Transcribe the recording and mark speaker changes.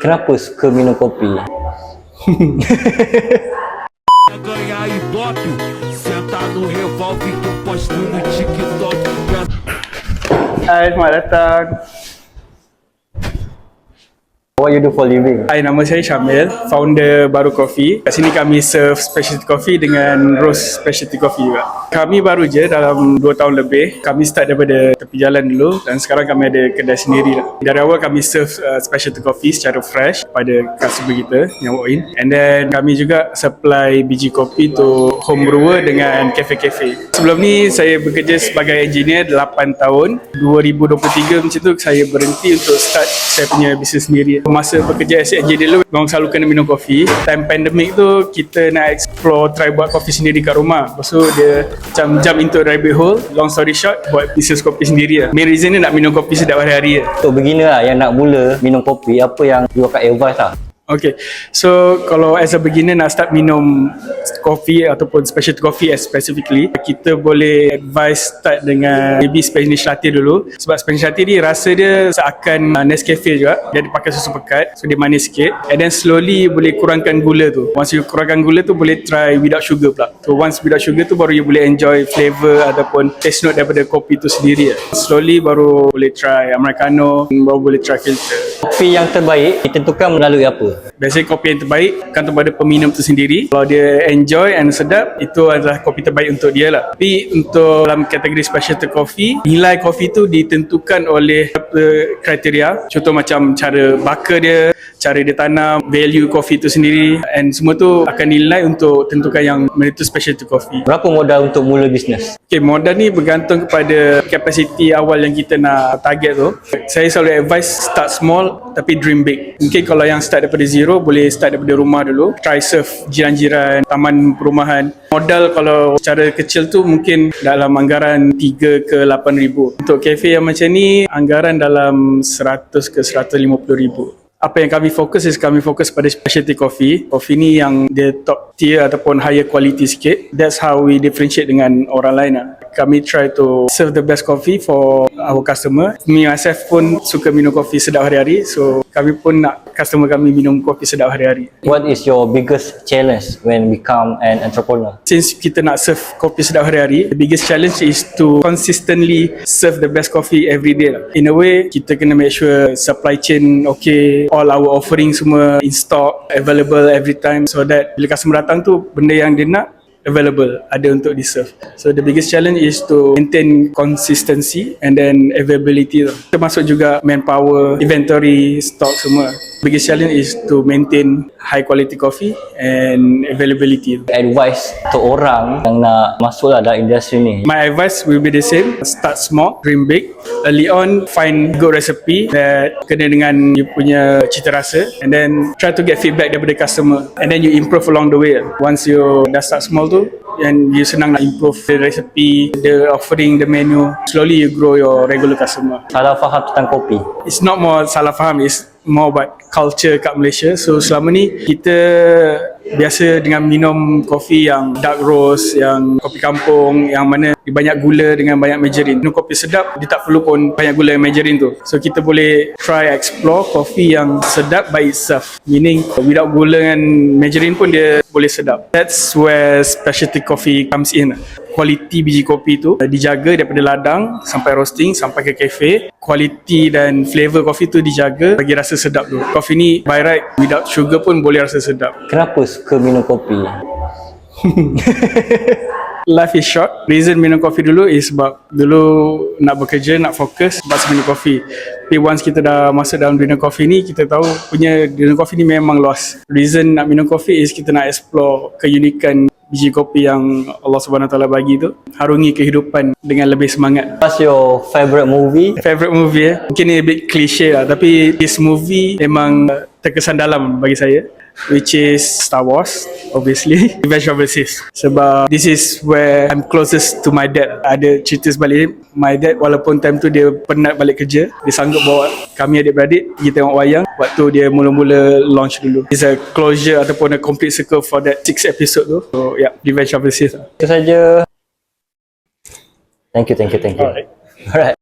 Speaker 1: Kenapa suka minum kopi?
Speaker 2: Ganhar ibope, sentar no revólver que eu posto no TikTok.
Speaker 3: Hai, selamat datang.
Speaker 1: What you do for living?
Speaker 3: Hai, nama saya Syamil, founder Baru Coffee. Kat sini kami serve specialty coffee dengan roast specialty coffee juga. Kami baru je dalam 2 tahun lebih. Kami start daripada tepi jalan dulu dan sekarang kami ada kedai sendiri lah. Dari awal kami serve specialty coffee secara fresh pada customer kita yang walk in. And then kami juga supply biji kopi to home brewer dengan cafe-cafe. Sebelum ni saya bekerja sebagai engineer 8 tahun. 2023 macam tu saya berhenti untuk start saya punya bisnes sendiri. Masa bekerja as engineer dulu, memang selalu kena minum kopi. Time pandemic tu, kita nak explore, try buat kopi sendiri kat rumah. Lepas tu dia macam jump into rabbit hole. Long story short, buat bisnes kopi sendiri lah. Main reason ni nak minum kopi sedap hari-hari lah.
Speaker 1: Untuk beginner lah yang nak mula minum kopi, apa yang you akan advise lah?
Speaker 3: Okay, so kalau as a beginner nak start minum kopi ataupun specialty coffee specifically, kita boleh advise start dengan maybe Spanish latte dulu. Sebab Spanish latte ni rasa dia seakan Nescafe juga. Dia pakai susu pekat, so dia manis sikit. And then slowly boleh kurangkan gula tu. Once you kurangkan gula tu, boleh try without sugar pula. So once without sugar tu, baru you boleh enjoy flavor ataupun taste note daripada kopi tu sendiri. Slowly baru boleh try Americano, baru boleh try filter.
Speaker 1: Kopi yang terbaik ditentukan melalui apa?
Speaker 3: Biasanya kopi yang terbaik gantung pada peminum tu sendiri. Kalau dia enjoy and sedap, itu adalah kopi terbaik untuk dia lah. Tapi untuk dalam kategori specialty coffee, nilai kopi tu ditentukan oleh beberapa kriteria. Contoh macam cara bakar dia, cara dia tanam, value kopi tu sendiri, and semua tu akan nilai untuk tentukan yang mana tu specialty coffee.
Speaker 1: Berapa modal untuk mula bisnes?
Speaker 3: Okay, modal ni bergantung kepada kapasiti awal yang kita nak target tu. Saya selalu advise start small tapi dream big. Mungkin kalau yang start daripada zero, boleh start daripada rumah dulu. Try serve jiran-jiran, taman perumahan. Modal kalau secara kecil tu mungkin dalam anggaran 3 ke 8 ribu. Untuk kafe yang macam ni, anggaran dalam 100 ke 150 ribu. Apa yang kami fokus pada specialty coffee. Coffee ni yang dia top tier ataupun higher quality sikit. That's how we differentiate dengan orang lain lah. Kami try to serve the best coffee for our customer. Me myself pun suka minum kopi sedap hari-hari. So kami pun nak customer kami minum kopi sedap hari-hari.
Speaker 1: What is your biggest challenge when become an entrepreneur?
Speaker 3: Since kita nak serve kopi sedap hari-hari, the biggest challenge is to consistently serve the best coffee every day lah. In a way, kita kena make sure supply chain okay, all our offering semua in stock, available every time, so that bila customer datang tu, benda yang dia nak available, ada untuk di-serve. So the biggest challenge is to maintain consistency and then availability. Termasuk juga manpower, inventory, stock semua. Biggest challenge is to maintain high quality coffee and availability.
Speaker 1: Advice untuk orang yang nak masuk lah dalam industri ni.
Speaker 3: My advice will be the same. Start small, dream big. Early on, find good recipe that kena dengan you punya cita rasa, and then try to get feedback daripada customer, and then you improve along the way. Once you dah start small tu, and you senang nak improve the recipe, the offering, the menu, slowly you grow your regular customer.
Speaker 1: Salah faham tentang kopi.
Speaker 3: It's not more salah faham, it's more about culture kat Malaysia. So selama ni kita biasa dengan minum kopi yang dark roast, yang kopi kampung, yang mana banyak gula dengan banyak margarine. Minum kopi sedap, dia tak perlu pun banyak gula dan margarine tu. So kita boleh try explore kopi yang sedap by itself, meaning without gula dan margarine pun dia boleh sedap. That's where specialty coffee comes in. Kualiti biji kopi tu dijaga daripada ladang sampai roasting sampai ke kafe. Kualiti dan flavor kopi tu dijaga bagi rasa sedap tu. Kopi ni by right without sugar pun boleh rasa sedap.
Speaker 1: Kenapa suka minum kopi?
Speaker 3: Life is short. Reason minum kopi dulu is sebab dulu nak bekerja, nak fokus, sebab minum kopi. Tapi once kita dah masuk dalam dunia kopi ni, kita tahu punya dunia kopi ni memang luas. Reason nak minum kopi is kita nak explore keunikan biji kopi yang Allah SWT bagi tu, harungi kehidupan dengan lebih semangat.
Speaker 1: What's your favourite movie?
Speaker 3: Favorite movie mungkin ni a bit cliche lah, tapi this movie memang terkesan dalam bagi saya, which is Star Wars, obviously. Revenge of the Sith. Sebab this is where I'm closest to my dad. Ada cerita sebalik ni, my dad walaupun time tu dia penat balik kerja, dia sanggup bawa kami adik-beradik pergi tengok wayang waktu dia mula-mula launch dulu. It's a closure ataupun a complete circle for that 6 episode tu. So yeah, Revenge of the Sith.
Speaker 1: Itu saja. Thank you.
Speaker 3: Alright.
Speaker 1: Alright.